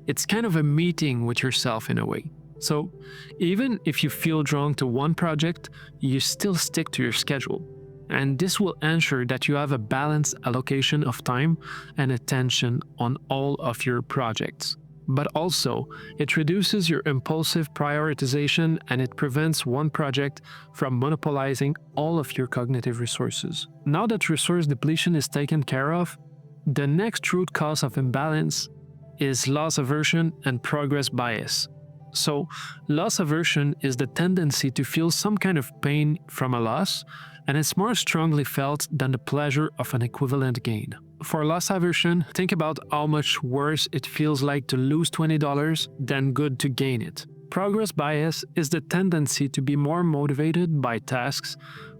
It's kind of a meeting with yourself in a way. So even if you feel drawn to one project, you still stick to your schedule. And this will ensure that you have a balanced allocation of time and attention on all of your projects. But also, it reduces your impulsive prioritization and it prevents one project from monopolizing all of your cognitive resources. Now that resource depletion is taken care of, the next root cause of imbalance is loss aversion and progress bias. So, loss aversion is the tendency to feel some kind of pain from a loss, and it's more strongly felt than the pleasure of an equivalent gain. For loss aversion, think about how much worse it feels like to lose $20 than good to gain it. Progress bias is the tendency to be more motivated by tasks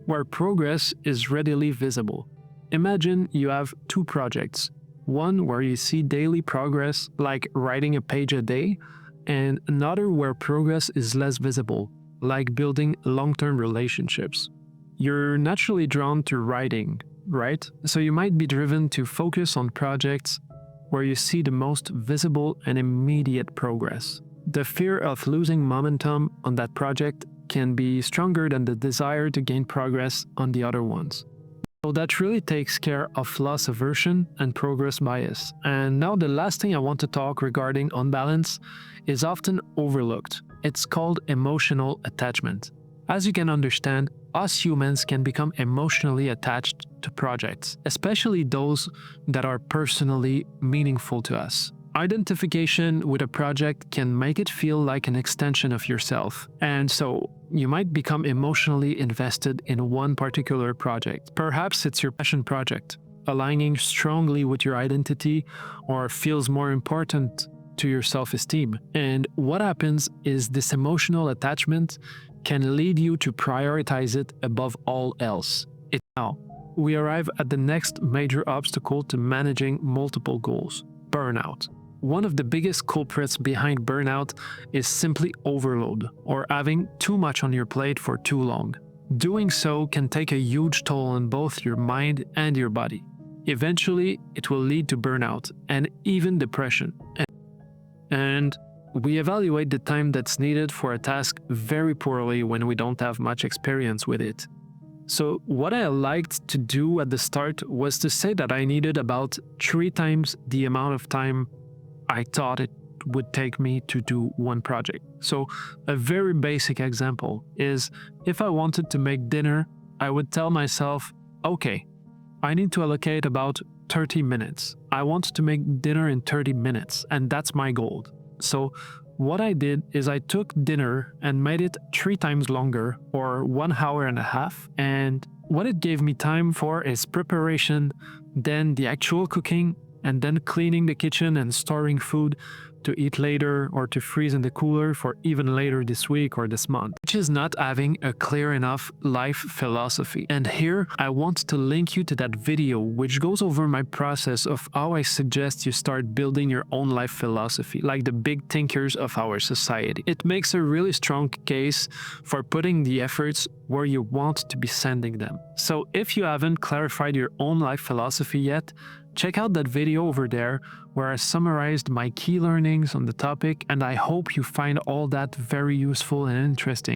where progress is readily visible. Imagine you have two projects, one where you see daily progress, like writing a page a day, and another where progress is less visible, like building long-term relationships. You're naturally drawn to writing, right? So you might be driven to focus on projects where you see the most visible and immediate progress. The fear of losing momentum on that project can be stronger than the desire to gain progress on the other ones. So that really takes care of loss aversion and progress bias. And now the last thing I want to talk regarding unbalance is often overlooked. It's called emotional attachment. As you can understand, us humans can become emotionally attached to projects, especially those that are personally meaningful to us. Identification with a project can make it feel like an extension of yourself, and so you might become emotionally invested in one particular project. Perhaps it's your passion project, aligning strongly with your identity or feels more important to your self-esteem. And what happens is this emotional attachment can lead you to prioritize it above all else. Now, we arrive at the next major obstacle to managing multiple goals: burnout. One of the biggest culprits behind burnout is simply overload, or having too much on your plate for too long. Doing so can take a huge toll on both your mind and your body. Eventually, it will lead to burnout and even depression. And we evaluate the time that's needed for a task very poorly when we don't have much experience with it. So what I liked to do at the start was to say that I needed about 3 times the amount of time I thought it would take me to do one project. So a very basic example is if I wanted to make dinner, I would tell myself, okay, I need to allocate about 30 minutes. I want to make dinner in 30 minutes, and that's my goal. So what I did is I took dinner and made it 3 times longer, or 1 hour and a half, and what it gave me time for is preparation, then the actual cooking, and then cleaning the kitchen and storing food to eat later or to freeze in the cooler for even later this week or this month, which is not having a clear enough life philosophy. And here I want to link you to that video which goes over my process of how I suggest you start building your own life philosophy, like the big thinkers of our society. It makes a really strong case for putting the efforts where you want to be sending them. So if you haven't clarified your own life philosophy yet, check out that video over there where I summarized my key learnings on the topic, and I hope you find all that very useful and interesting.